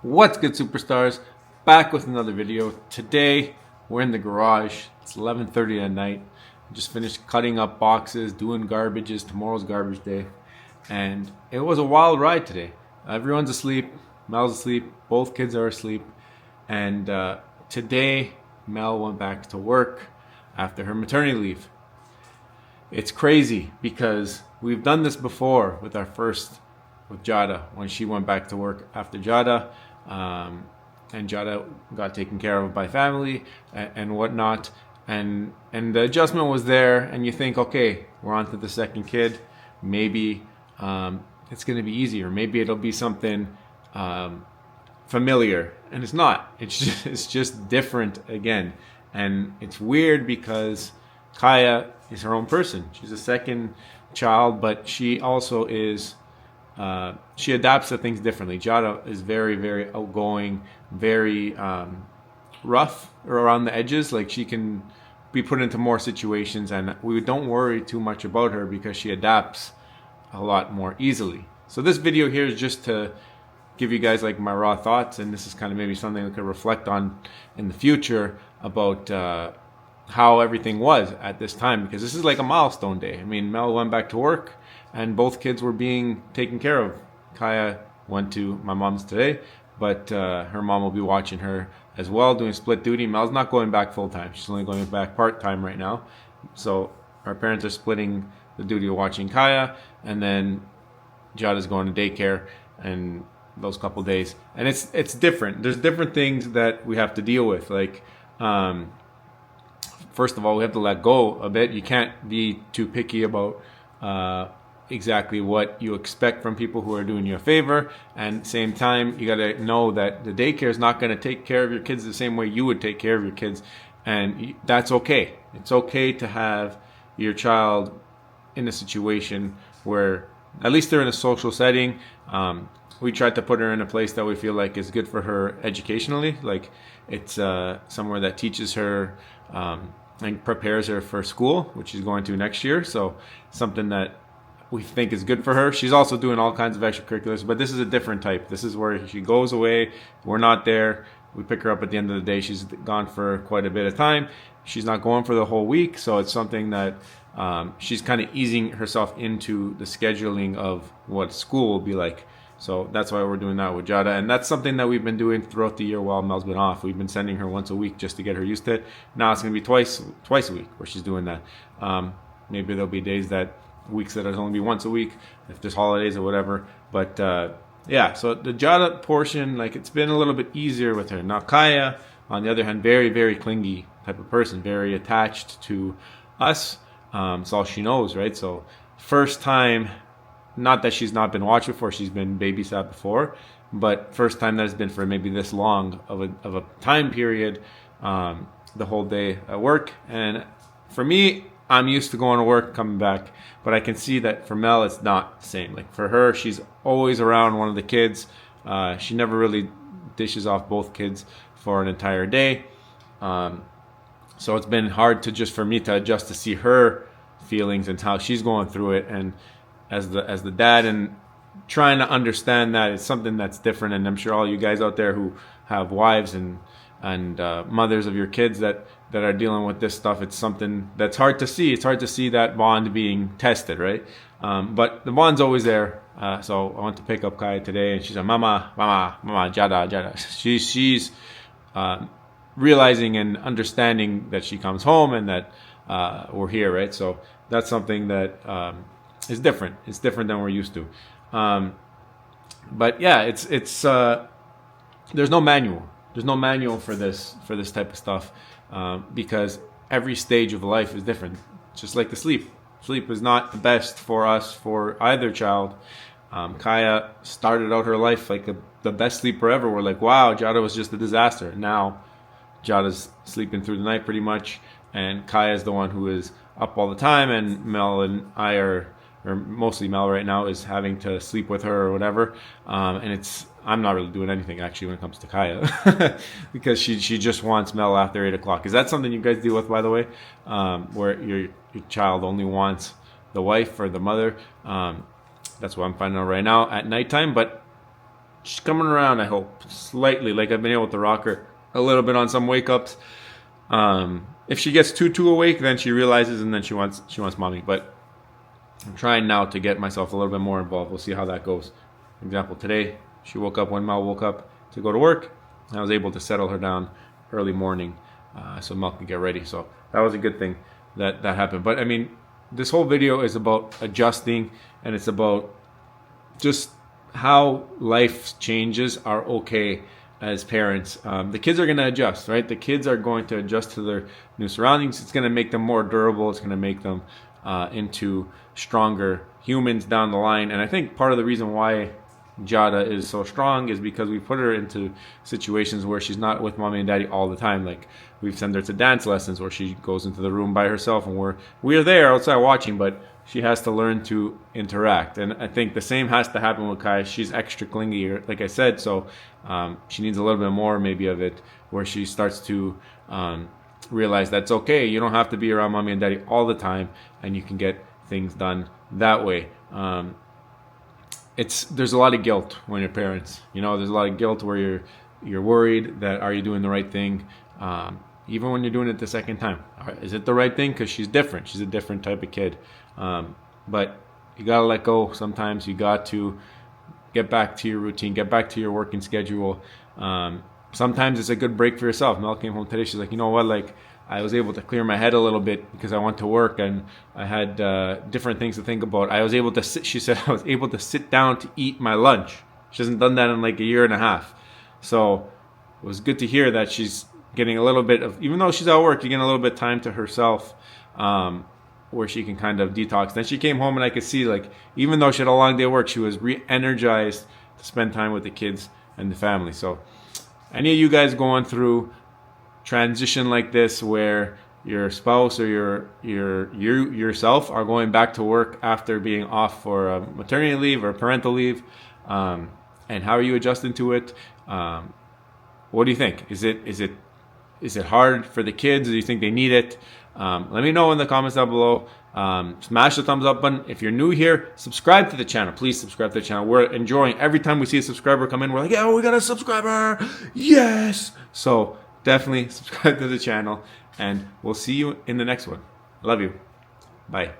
What's good, superstars? Back with another video. Today we're in the garage. It's 11:30 at night. Just finished cutting up boxes, doing garbages. Tomorrow's garbage day, and it was a wild ride today. Everyone's asleep. Mel's asleep. Both kids are asleep, and today Mel went back to work after her maternity leave. It's crazy because we've done this before with our first, with Jada, when she went back to work after Jada, and Jada got taken care of by family and whatnot, and the adjustment was there, and you think, okay, we're on to the second kid, maybe it's going to be easier, maybe it'll be something familiar, and it's not. It's just different again, and it's weird because Kaya is her own person. She's a second child, but she also is. She adapts to things differently. Jada is very, very outgoing, very rough around the edges. Like, she can be put into more situations, and we don't worry too much about her because she adapts a lot more easily. So this video here is just to give you guys like my raw thoughts, and this is kind of maybe something we could reflect on in the future about how everything was at this time, because this is like a milestone day. I mean, Mel went back to work and both kids were being taken care of. Kaya went to my mom's today, but her mom will be watching her as well, doing split duty. Mel's not going back full time. She's only going back part time right now. So our parents are splitting the duty of watching Kaya, and then Jada's going to daycare and those couple days. And it's different. There's different things that we have to deal with. Like, first of all, we have to let go a bit. You can't be too picky about exactly what you expect from people who are doing you a favor. And at the same time, you got to know that the daycare is not going to take care of your kids the same way you would take care of your kids. And that's okay. It's okay to have your child in a situation where at least they're in a social setting. We tried to put her in a place that we feel like is good for her educationally. Like, it's somewhere that teaches her and prepares her for school, which she's going to next year. So something that we think is good for her. She's also doing all kinds of extracurriculars, but this is a different type. This is where she goes away. We're not there. We pick her up at the end of the day. She's gone for quite a bit of time. She's not going for the whole week. So it's something that she's kind of easing herself into the scheduling of what school will be like. So that's why we're doing that with Jada. And that's something that we've been doing throughout the year while Mel's been off. We've been sending her once a week just to get her used to it. Now it's going to be twice a week where she's doing that. Maybe there'll be weeks that it'll only be once a week if there's holidays or whatever. But yeah, so the Jada portion, like, it's been a little bit easier with her. Now Kaya, on the other hand, very, very clingy type of person, very attached to us. It's all she knows, right? So first time, not that she's not been watched before, she's been babysat before, but first time that has been for maybe this long of a time period, the whole day at work. And for me, I'm used to going to work, coming back, but I can see that for Mel, it's not the same. Like, for her, she's always around one of the kids. She never really dishes off both kids for an entire day. So it's been hard for me to adjust to see her feelings and how she's going through it. And as the dad, and trying to understand that it's something that's different. And I'm sure all you guys out there who have wives and mothers of your kids that are dealing with this stuff, it's something that's hard to see. It's hard to see that bond being tested, right? But the bond's always there. So I went to pick up Kaya today, and she's like, Mama, Jada. She's realizing and understanding that she comes home and that we're here, right? So that's something that is different. It's different than we're used to. But yeah, it's there's no manual. There's no manual for this type of stuff, because every stage of life is different. Just like the sleep. Sleep is not the best for us, for either child. Kaya started out her life like the best sleeper ever. We're like, wow, Jada was just a disaster. Now Jada's sleeping through the night pretty much, and Kaya's the one who is up all the time, and Mel and I or mostly Mel right now, is having to sleep with her or whatever. And I'm not really doing anything actually when it comes to Kaya because she just wants Mel after 8 o'clock. Is that something you guys deal with, by the way, where your child only wants the wife or the mother? That's what I'm finding out right now at nighttime. But she's coming around, I hope, slightly. Like I've been able to rock her a little bit on some wake ups. If she gets too awake, then she realizes and then she wants mommy. But I'm trying now to get myself a little bit more involved. We'll see how that goes. For example, today she woke up when Mel woke up to go to work. I was able to settle her down early morning so Mel can get ready. So that was a good thing that happened. But I mean, this whole video is about adjusting, and it's about just how life changes are okay as parents. The kids are going to adjust, right? The kids are going to adjust to their new surroundings. It's going to make them more durable. It's going to make them into stronger humans down the line. And I think part of the reason why Jada is so strong is because we put her into situations where she's not with mommy and daddy all the time. Like we've sent her to dance lessons where she goes into the room by herself, and we're there outside watching, but she has to learn to interact. And I think the same has to happen with Kai. She's extra clingy, like I said, so she needs a little bit more maybe of it, where she starts to realize that's okay. You don't have to be around mommy and daddy all the time, and you can get things done that way. There's a lot of guilt when you're parents. There's a lot of guilt where you're worried that are you doing the right thing, even when you're doing it the second time. Is it the right thing? Because she's different. She's a different type of kid. But you gotta let go. Sometimes you got to get back to your routine, get back to your working schedule. Sometimes it's a good break for yourself. Mel came home today. She's like, you know what? Like I was able to clear my head a little bit because I went to work and I had different things to think about. I was able to sit. She said I was able to sit down to eat my lunch. She hasn't done that in like a year and a half. So it was good to hear that she's getting a little bit of, even though she's at work, you're getting a little bit of time to herself, where she can kind of detox. Then she came home and I could see, like, even though she had a long day of work, she was re-energized to spend time with the kids and the family. So any of you guys going through transition like this where your spouse or you yourself are going back to work after being off for a maternity leave or parental leave, and how are you adjusting to it? What do you think? Is it hard for the kids? Do you think they need it? Let me know in the comments down below. Smash the thumbs up button. If you're new here, subscribe to the channel. Please subscribe to the channel. We're enjoying every time we see a subscriber come in. We're like, yeah, we got a subscriber. Yes. So definitely subscribe to the channel, and we'll see you in the next one. Love you. Bye.